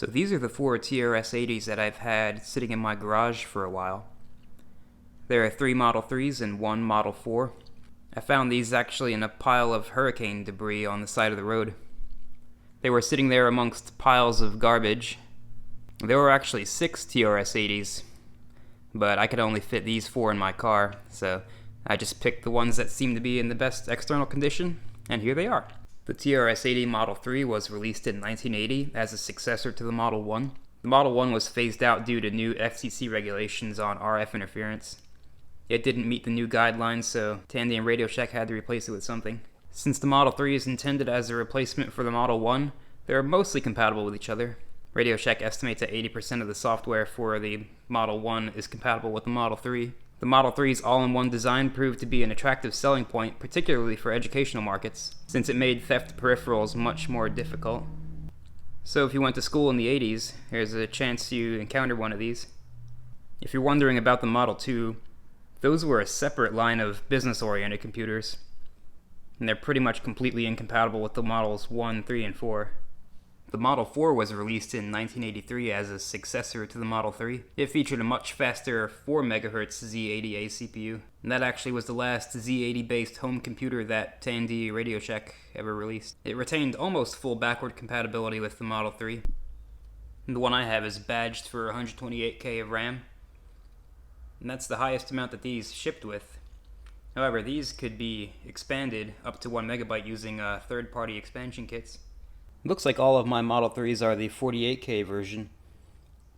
So these are the 4 TRS-80s that I've had sitting in my garage for a while. There are 3 Model 3s and 1 Model 4. I found these actually in a pile of hurricane debris on the side of the road. They were sitting there amongst piles of garbage. There were actually 6 TRS-80s, but I could only fit these 4 in my car, so I just picked the ones that seemed to be in the best external condition, and here they are. The TRS-80 Model 3 was released in 1980 as a successor to the Model 1. The Model 1 was phased out due to new FCC regulations on RF interference. It didn't meet the new guidelines, so Tandy and Radio Shack had to replace it with something. Since the Model 3 is intended as a replacement for the Model 1, they're mostly compatible with each other. Radio Shack estimates that 80% of the software for the Model 1 is compatible with the Model 3. The Model 3's all-in-one design proved to be an attractive selling point, particularly for educational markets, since it made theft peripherals much more difficult. So if you went to school in the 80s, there's a chance you encountered one of these. If you're wondering about the Model 2, those were a separate line of business-oriented computers, and they're pretty much completely incompatible with the Models 1, 3, and 4. The Model 4 was released in 1983 as a successor to the Model 3. It featured a much faster 4 MHz Z80A CPU, and that actually was the last Z80-based home computer that Tandy Radio Shack ever released. It retained almost full backward compatibility with the Model 3. And the one I have is badged for 128K of RAM, and that's the highest amount that these shipped with. However, these could be expanded up to 1 MB using third-party expansion kits. Looks like all of my Model 3s are the 48K version,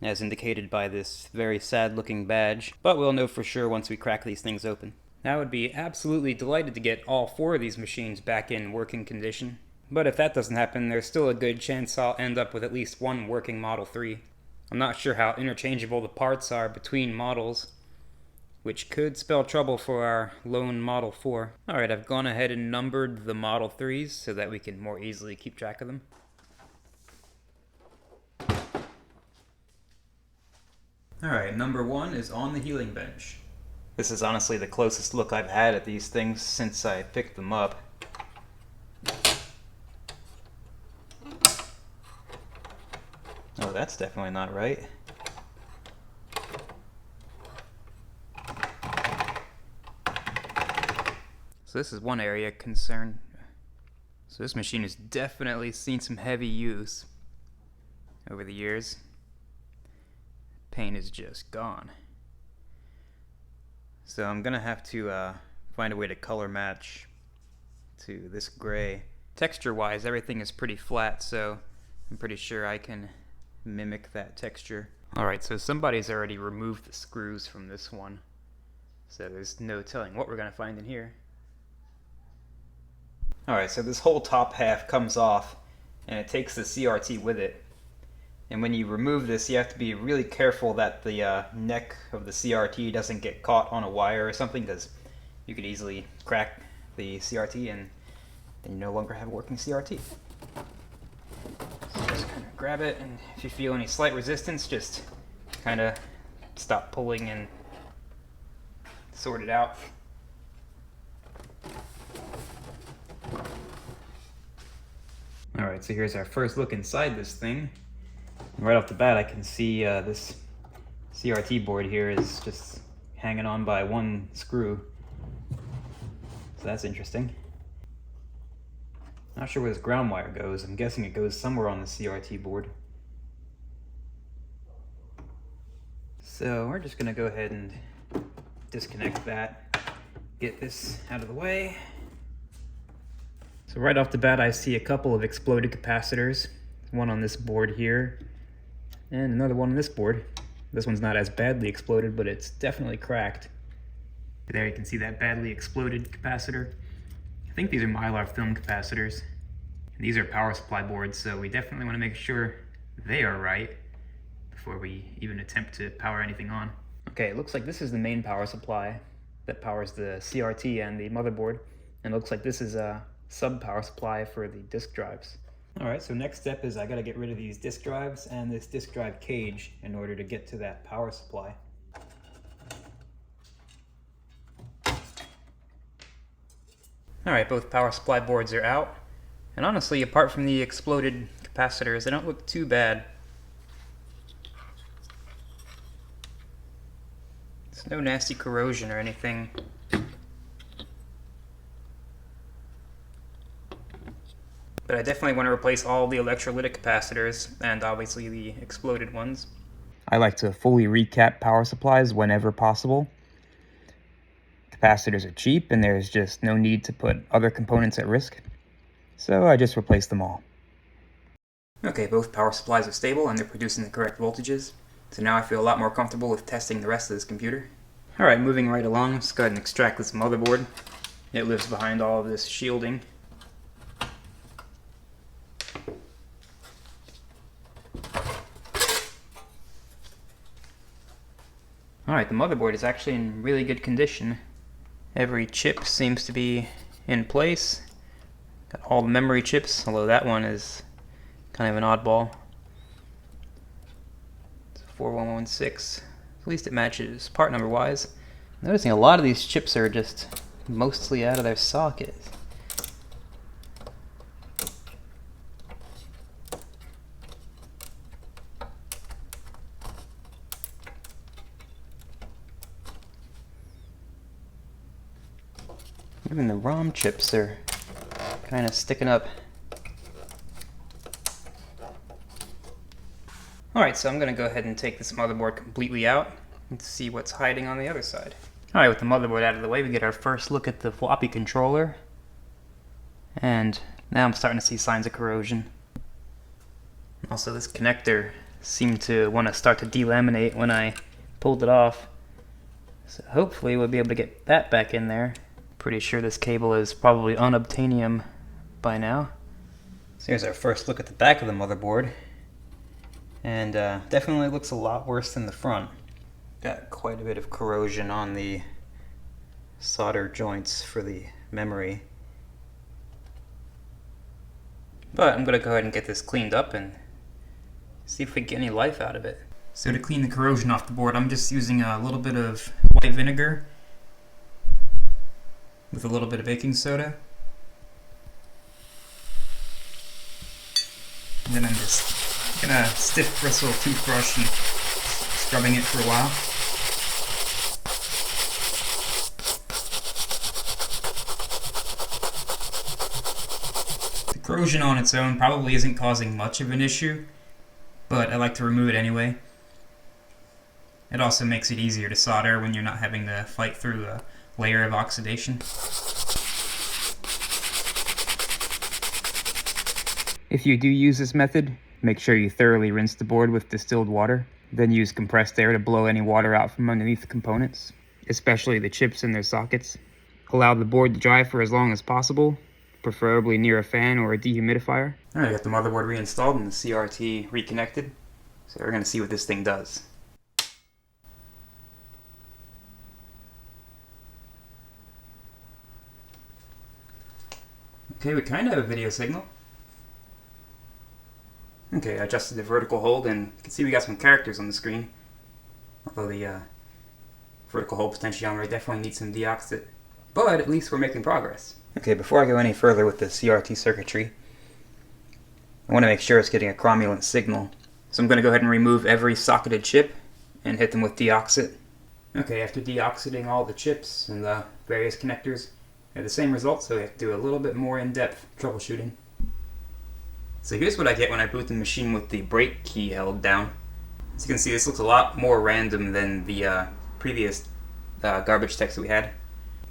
as indicated by this very sad-looking badge, but we'll know for sure once we crack these things open. I would be absolutely delighted to get all 4 of these machines back in working condition, but if that doesn't happen, there's still a good chance I'll end up with at least one working Model 3. I'm not sure how interchangeable the parts are between models, which could spell trouble for our lone Model 4. Alright, I've gone ahead and numbered the Model 3s so that we can more easily keep track of them. Alright, number 1 is on the healing bench. This is honestly the closest look I've had at these things since I picked them up. Oh, that's definitely not right. So this is one area of concern. So this machine has definitely seen some heavy use over the years. Paint is just gone. So I'm gonna have to find a way to color match to this gray. Texture wise, everything is pretty flat, so I'm pretty sure I can mimic that texture. Alright, so somebody's already removed the screws from this one, so there's no telling what we're gonna find in here. Alright, so this whole top half comes off and it takes the CRT with it. And when you remove this, you have to be really careful that the neck of the CRT doesn't get caught on a wire or something, because you could easily crack the CRT and then you no longer have a working CRT. So just kind of grab it, and if you feel any slight resistance, just kind of stop pulling and sort it out. Alright, so here's our first look inside this thing. Right off the bat, I can see this CRT board here is just hanging on by one screw. So that's interesting. Not sure where this ground wire goes. I'm guessing it goes somewhere on the CRT board. So we're just going to go ahead and disconnect that, get this out of the way. So right off the bat, I see a couple of exploded capacitors. One on this board here, and another one on this board. This one's not as badly exploded, but it's definitely cracked. There you can see that badly exploded capacitor. I think these are Mylar film capacitors. And these are power supply boards, so we definitely want to make sure they are right before we even attempt to power anything on. Okay, it looks like this is the main power supply that powers the CRT and the motherboard. And it looks like this is a sub-power supply for the disk drives. Alright, so next step is I gotta get rid of these disk drives and this disk drive cage in order to get to that power supply. Alright, both power supply boards are out. And honestly, apart from the exploded capacitors, they don't look too bad. There's no nasty corrosion or anything. But I definitely want to replace all the electrolytic capacitors, and obviously the exploded ones. I like to fully recap power supplies whenever possible. Capacitors are cheap, and there's just no need to put other components at risk. So I just replace them all. Okay, both power supplies are stable and they're producing the correct voltages. So now I feel a lot more comfortable with testing the rest of this computer. Alright, moving right along, let's go ahead and extract this motherboard. It lives behind all of this shielding. Alright, the motherboard is actually in really good condition. Every chip seems to be in place. Got all the memory chips, although that one is kind of an oddball. It's 4116. At least it matches part number wise. I'm noticing a lot of these chips are just mostly out of their socket. Even the ROM chips are kind of sticking up. Alright, so I'm going to go ahead and take this motherboard completely out and see what's hiding on the other side. Alright, with the motherboard out of the way, we get our first look at the floppy controller. And now I'm starting to see signs of corrosion. Also, this connector seemed to want to start to delaminate when I pulled it off. So hopefully we'll be able to get that back in there. Pretty sure this cable is probably unobtainium by now. So here's our first look at the back of the motherboard. And definitely looks a lot worse than the front. Got quite a bit of corrosion on the solder joints for the memory. But I'm going to go ahead and get this cleaned up and see if we get any life out of it. So to clean the corrosion off the board, I'm just using a little bit of white vinegar with a little bit of baking soda. And then I'm just gonna stiff bristle toothbrush and scrubbing it for a while. The corrosion on its own probably isn't causing much of an issue, but I like to remove it anyway. It also makes it easier to solder when you're not having to fight through a layer of oxidation. If you do use this method, make sure you thoroughly rinse the board with distilled water, then use compressed air to blow any water out from underneath the components, especially the chips and their sockets. Allow the board to dry for as long as possible, preferably near a fan or a dehumidifier. Alright, I got the motherboard reinstalled and the CRT reconnected, so we're going to see what this thing does. Okay, we kind of have a video signal. Okay, I adjusted the vertical hold and you can see we got some characters on the screen. Although the vertical hold potentiometer definitely needs some deoxit. But at least we're making progress. Okay, before I go any further with the CRT circuitry, I want to make sure it's getting a cromulent signal. So I'm going to go ahead and remove every socketed chip and hit them with deoxit. Okay, after deoxiting all the chips and the various connectors, we have the same result, so we have to do a little bit more in-depth troubleshooting. So here's what I get when I boot the machine with the brake key held down. As you can see, this looks a lot more random than the previous garbage text that we had.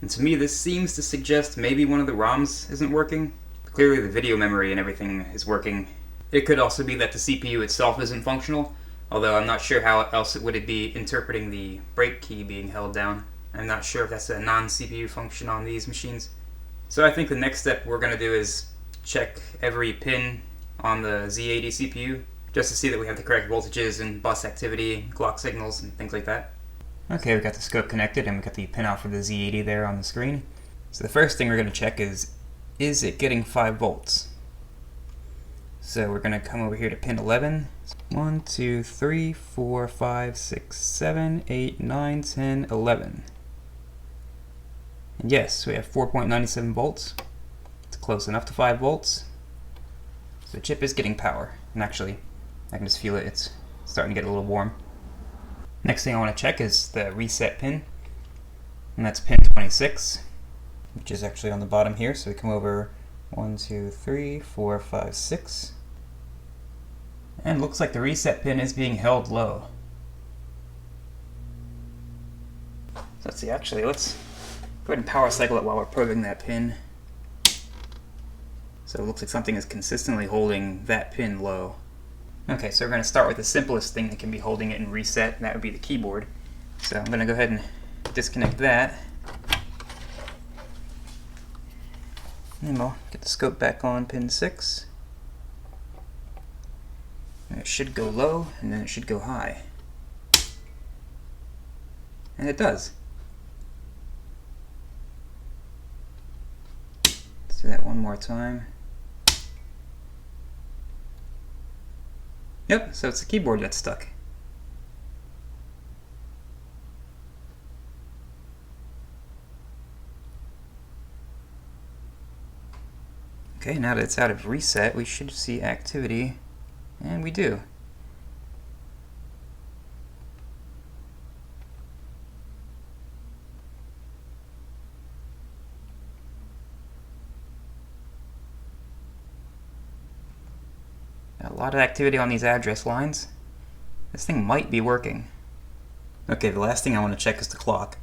And to me, this seems to suggest maybe one of the ROMs isn't working. Clearly the video memory and everything is working. It could also be that the CPU itself isn't functional, although I'm not sure how else it would be interpreting the brake key being held down. I'm not sure if that's a non-CPU function on these machines. So I think the next step we're going to do is check every pin on the Z80 CPU just to see that we have the correct voltages and bus activity, clock signals, and things like that. Okay, we got the scope connected and we got the pin out for the Z80 there on the screen. So the first thing we're going to check is it getting 5 volts? So we're going to come over here to pin 11. 1, 2, 3, 4, 5, 6, 7, 8, 9, 10, 11. And yes, we have 4.97 volts. It's close enough to 5 volts. So the chip is getting power. And actually, I can just feel it. It's starting to get a little warm. Next thing I want to check is the reset pin. And that's pin 26, which is actually on the bottom here. So we come over 1, 2, 3, 4, 5, 6. And it looks like the reset pin is being held low. So let's see, actually, let's go ahead and power cycle it while we're probing that pin. So it looks like something is consistently holding that pin low. Okay, so we're going to start with the simplest thing that can be holding it in reset, and that would be the keyboard. So I'm going to go ahead and disconnect that. And we'll get the scope back on pin 6. And it should go low, and then it should go high. And it does. Let's do that one more time. Yep, so it's the keyboard that's stuck. Okay, now that it's out of reset, we should see activity, and we do. A lot of activity on these address lines. This thing might be working. Okay, the last thing I want to check is the clock,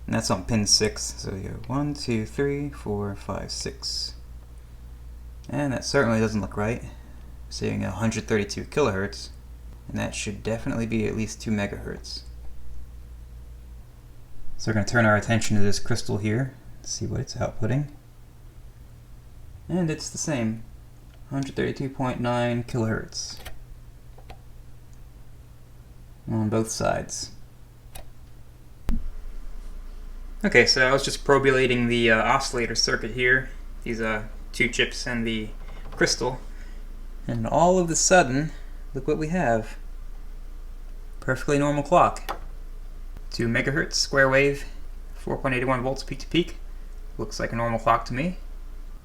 and that's on pin 6. So you go 1, 2, 3, 4, 5, 6. And that certainly doesn't look right. Saying 132 kilohertz, and that should definitely be at least 2 megahertz. So we're going to turn our attention to this crystal here, see what it's outputting. And it's the same, 132.9 kilohertz on both sides. Okay, so I was just probulating the oscillator circuit here, these 2 chips and the crystal, and all of a sudden, look what we have. Perfectly normal clock. 2 megahertz, square wave, 4.81 volts peak to peak. Looks like a normal clock to me.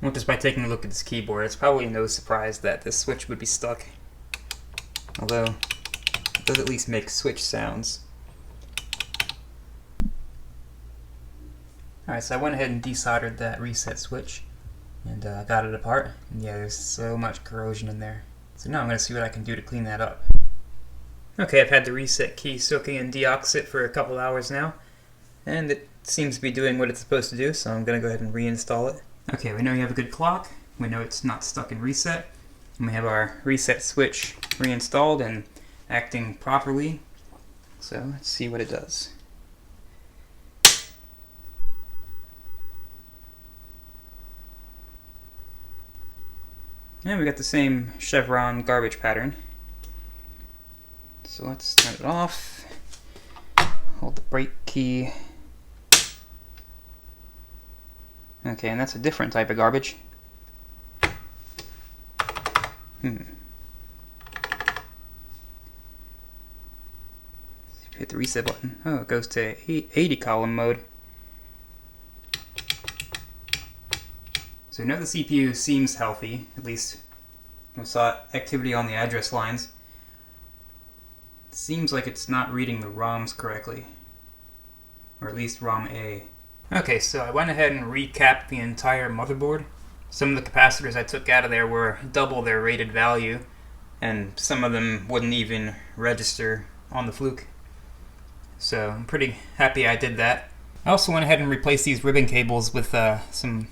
And just by taking a look at this keyboard, it's probably no surprise that this switch would be stuck. Although, it does at least make switch sounds. Alright, so I went ahead and desoldered that reset switch, and I got it apart. And yeah, there's so much corrosion in there. So now I'm going to see what I can do to clean that up. Okay, I've had the reset key soaking in deoxit for a couple hours now, and it seems to be doing what it's supposed to do, so I'm going to go ahead and reinstall it. Okay, we know we have a good clock, we know it's not stuck in reset, and we have our reset switch reinstalled and acting properly. So let's see what it does. And we got the same chevron garbage pattern. So let's turn it off. Hold the brake key. Okay, and that's a different type of garbage. Hit the reset button. Oh, it goes to 80 column mode. So now the CPU seems healthy, at least I saw activity on the address lines. It seems like it's not reading the ROMs correctly, or at least ROM A. Okay, so I went ahead and recapped the entire motherboard. Some of the capacitors I took out of there were double their rated value, and some of them wouldn't even register on the fluke. So I'm pretty happy I did that. I also went ahead and replaced these ribbon cables with some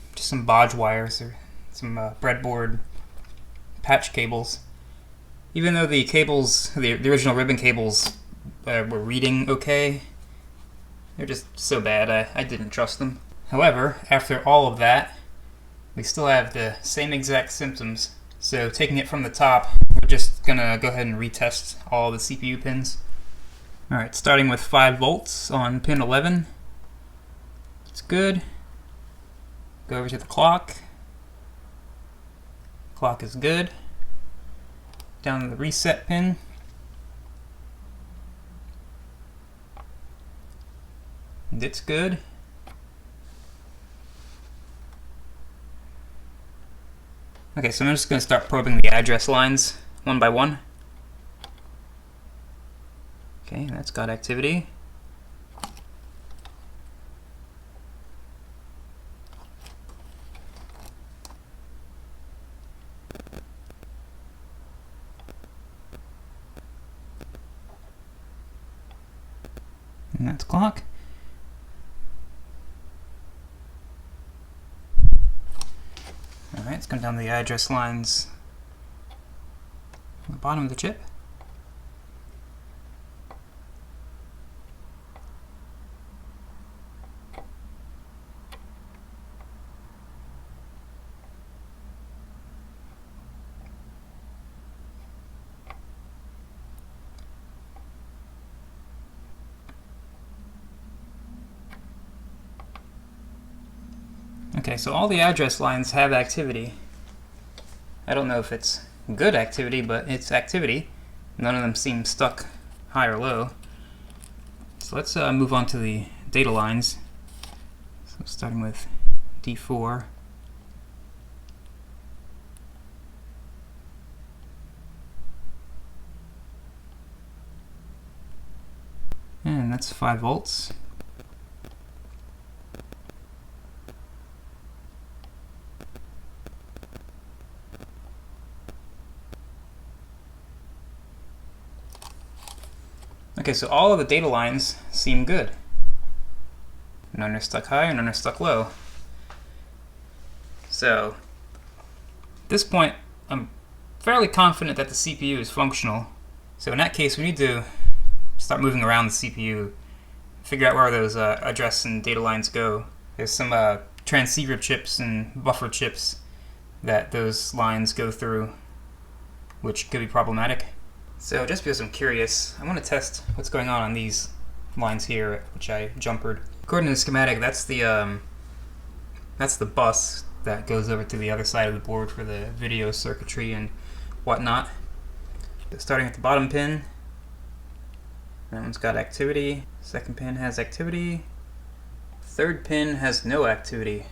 bodge wires or some breadboard patch cables. Even though the cables, the original ribbon cables, were reading okay, they're just so bad I didn't trust them. However, after all of that, we still have the same exact symptoms. So taking it from the top, we're just gonna go ahead and retest all the CPU pins. Alright, starting with 5 volts on pin 11. It's good. Go over to the clock. Clock is good. Down to the reset pin. And it's good. Okay, so I'm just going to start probing the address lines one by one. Okay, that's got activity. And that's clock. Alright, let's come down to the address lines on the bottom of the chip. Okay, so all the address lines have activity. I don't know if it's good activity, but it's activity. None of them seem stuck high or low. So let's move on to the data lines. So starting with D4. And that's 5 volts. Okay, so all of the data lines seem good. None are stuck high and none are stuck low. So, at this point, I'm fairly confident that the CPU is functional. So in that case, we need to start moving around the CPU, figure out where those address and data lines go. There's some transceiver chips and buffer chips that those lines go through, which could be problematic. So just because I'm curious, I want to test what's going on these lines here, which I jumpered. According to the schematic, that's the bus that goes over to the other side of the board for the video circuitry and whatnot. So starting at the bottom pin, that one's got activity. Second pin has activity. Third pin has no activity.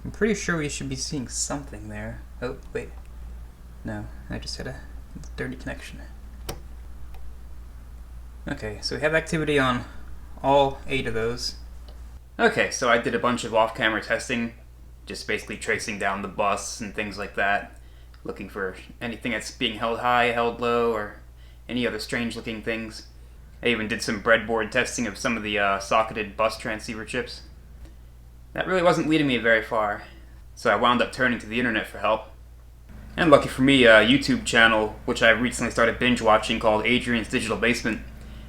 I'm pretty sure we should be seeing something there. Oh, wait. No, I just had a dirty connection. Okay, so we have activity on all 8 of those. Okay, so I did a bunch of off-camera testing, just basically tracing down the bus and things like that, looking for anything that's being held high, held low, or any other strange-looking things. I even did some breadboard testing of some of the socketed bus transceiver chips. That really wasn't leading me very far, so I wound up turning to the internet for help. And lucky for me, a YouTube channel, which I recently started binge watching, called Adrian's Digital Basement.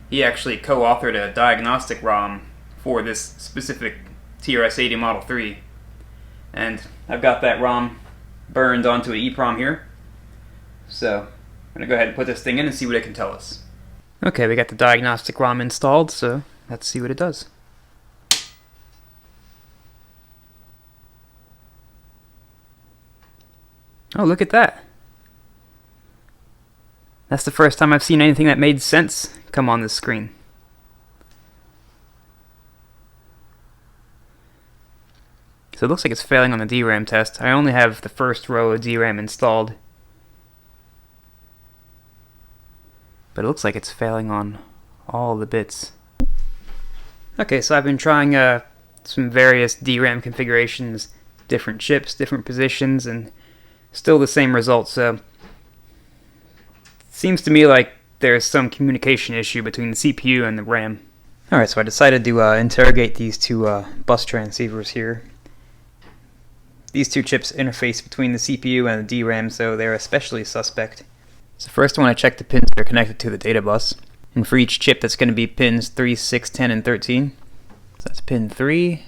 He actually co-authored a diagnostic ROM for this specific TRS-80 Model 3. And I've got that ROM burned onto an EEPROM here. So I'm going to go ahead and put this thing in and see what it can tell us. Okay, we got the diagnostic ROM installed, so let's see what it does. Oh, look at that. That's the first time I've seen anything that made sense come on this screen. So it looks like it's failing on the DRAM test. I only have the first row of DRAM installed. But it looks like it's failing on all the bits. Okay, so I've been trying some various DRAM configurations, different chips, different positions, and still the same results. So seems to me like there's some communication issue between the CPU and the RAM. Alright, so I decided to interrogate these two bus transceivers here. These two chips interface between the CPU and the DRAM, so they're especially suspect. So first I want to check the pins that are connected to the data bus. And for each chip, that's going to be pins 3, 6, 10, and 13. So that's pin 3.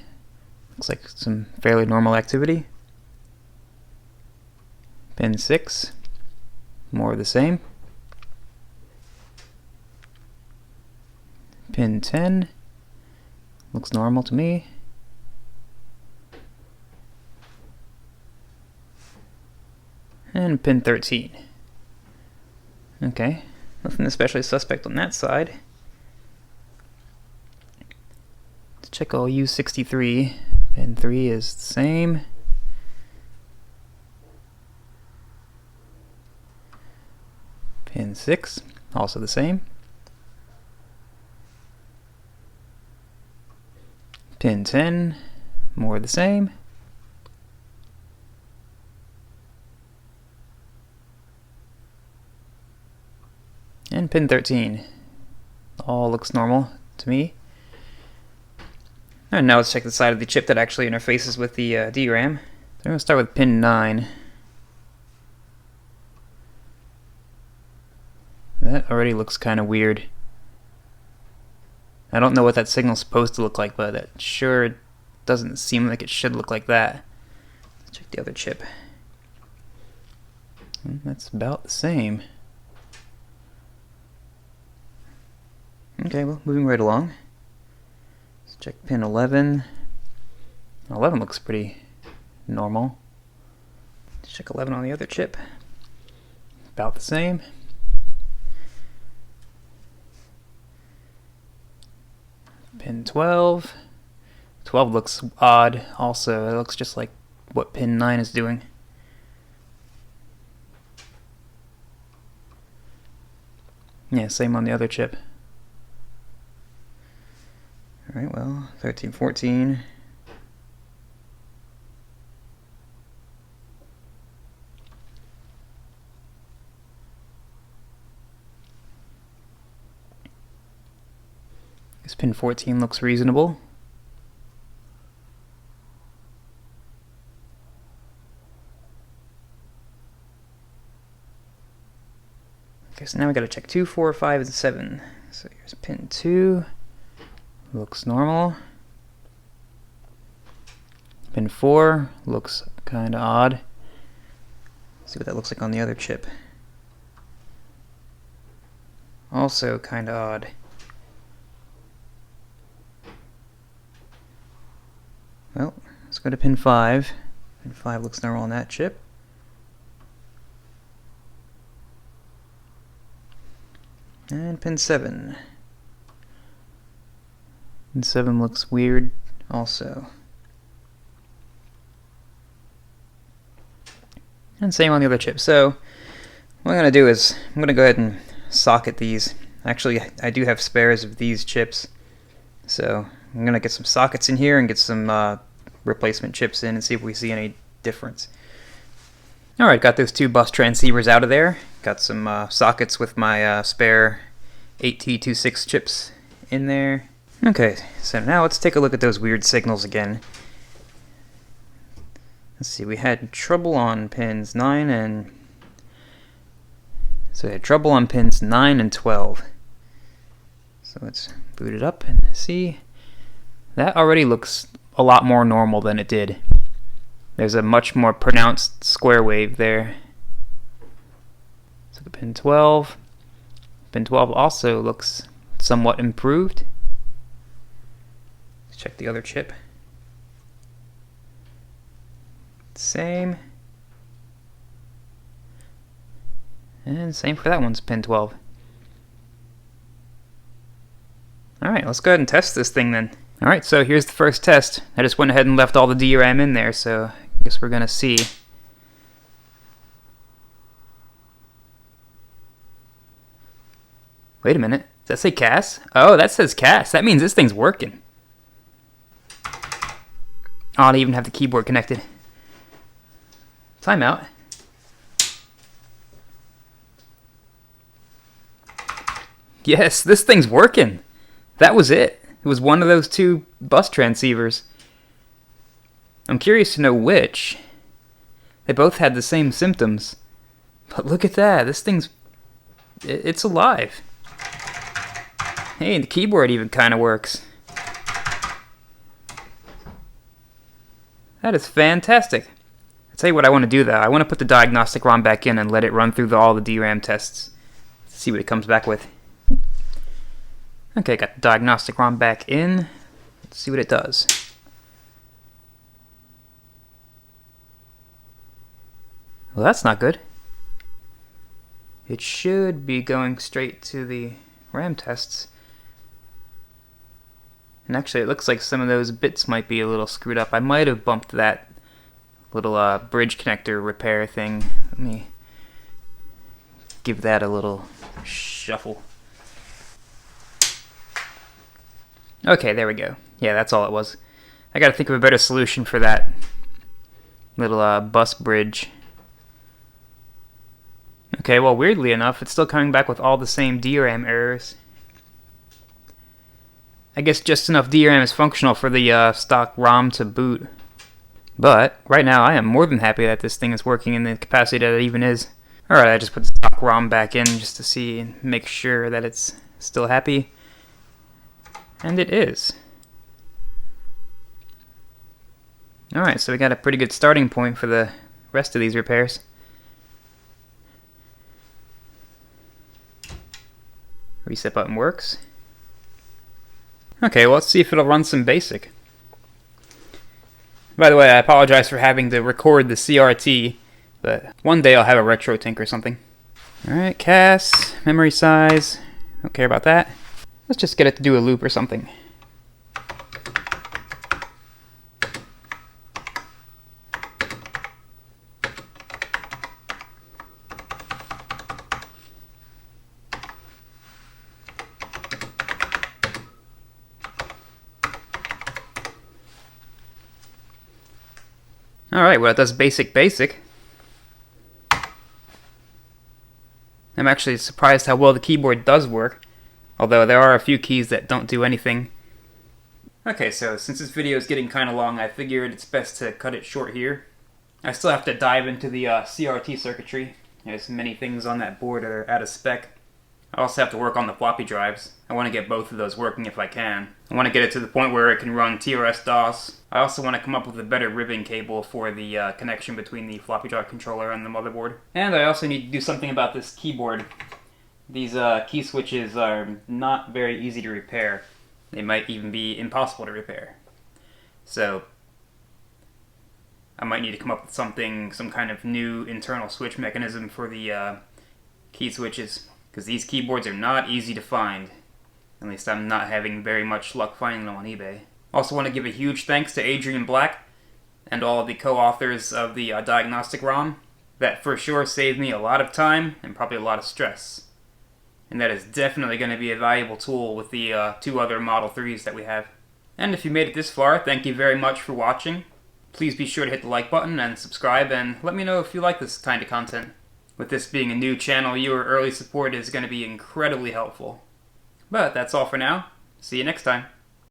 Looks like some fairly normal activity. Pin 6. More of the same. Pin 10. Looks normal to me. And pin 13. Okay, nothing especially suspect on that side. Let's check all U63. Pin 3 is the same. Pin 6, also the same. Pin 10, more the same. And pin 13. All looks normal to me. And now let's check the side of the chip that actually interfaces with the DRAM. So I'm going to start with pin 9. That already looks kind of weird. I don't know what that signal's supposed to look like, but it sure doesn't seem like it should look like that. Let's check the other chip. And that's about the same. Okay, well, moving right along. Let's check pin 11. 11 looks pretty normal. Let's check 11 on the other chip. About the same. Pin 12. 12 looks odd also. It looks just like what pin 9 is doing. Yeah, same on the other chip. Alright, well, 13, 14. This pin 14 looks reasonable. Okay, so now we gotta check 2, 4, 5, and 7. So here's pin 2. Looks normal. Pin 4 looks kinda odd. Let's see what that looks like on the other chip. Also kinda odd. Well, let's go to pin 5. Pin 5 looks normal on that chip. And pin 7. Pin 7 looks weird also. And same on the other chip. So what I'm going to do is I'm going to go ahead and socket these. Actually, I do have spares of these chips. So I'm going to get some sockets in here and get some replacement chips in and see if we see any difference. Alright, got those 2 bus transceivers out of there. Got some sockets with my spare 8T26 chips in there. Okay, so now let's take a look at those weird signals again. Let's see, we had trouble on pins 9 and... So we had trouble on pins 9 and 12. So let's boot it up and see. That already looks a lot more normal than it did. There's a much more pronounced square wave there. So the pin 12. Pin 12 also looks somewhat improved. Let's check the other chip. Same. And same for that one's pin 12. Alright, let's go ahead and test this thing then. Alright, so here's the first test. I just went ahead and left all the DRAM in there, so I guess we're gonna see. Wait a minute, does that say CAS? Oh, that says CAS. That means this thing's working. Oh, I don't even have the keyboard connected. Timeout. Yes, this thing's working. That was it. It was one of those 2 bus transceivers. I'm curious to know which. They both had the same symptoms. But look at that. This thing's... it's alive. Hey, the keyboard even kind of works. That is fantastic. I'll tell you what I want to do though. I want to put the diagnostic ROM back in and let it run through all the DRAM tests. See what it comes back with. Okay, got the diagnostic ROM back in. Let's see what it does. Well, that's not good. It should be going straight to the RAM tests. And actually, it looks like some of those bits might be a little screwed up. I might have bumped that little bridge connector repair thing. Let me give that a little shuffle. Okay, there we go. Yeah, that's all it was. I gotta think of a better solution for that little bus bridge. Okay, well, weirdly enough, it's still coming back with all the same DRAM errors. I guess just enough DRAM is functional for the stock ROM to boot. But right now I am more than happy that this thing is working in the capacity that it even is. Alright, I just put the stock ROM back in just to see and make sure that it's still happy. And it is. Alright, so we got a pretty good starting point for the rest of these repairs. Reset button works. Okay, well, let's see if it'll run some BASIC. By the way, I apologize for having to record the CRT, but one day I'll have a RetroTink or something. Alright, CAS, memory size, don't care about that. Let's just get it to do a loop or something. Alright, well, it does basic. I'm actually surprised how well the keyboard does work, although there are a few keys that don't do anything. Okay, so since this video is getting kind of long, I figured it's best to cut it short here. I still have to dive into the CRT circuitry. There's many things on that board that are out of spec. I also have to work on the floppy drives. I want to get both of those working if I can. I want to get it to the point where it can run TRS-DOS. I also want to come up with a better ribbon cable for the connection between the floppy drive controller and the motherboard. And I also need to do something about this keyboard. These key switches are not very easy to repair. They might even be impossible to repair. So I might need to come up with some kind of new internal switch mechanism for the key switches, because these keyboards are not easy to find. At least I'm not having very much luck finding them on eBay. Also want to give a huge thanks to Adrian Black and all of the co-authors of the diagnostic ROM. That for sure saved me a lot of time and probably a lot of stress. And that is definitely going to be a valuable tool with the two other Model 3s that we have. And if you made it this far, thank you very much for watching. Please be sure to hit the like button and subscribe, and let me know if you like this kind of content. With this being a new channel, your early support is going to be incredibly helpful. But that's all for now. See you next time.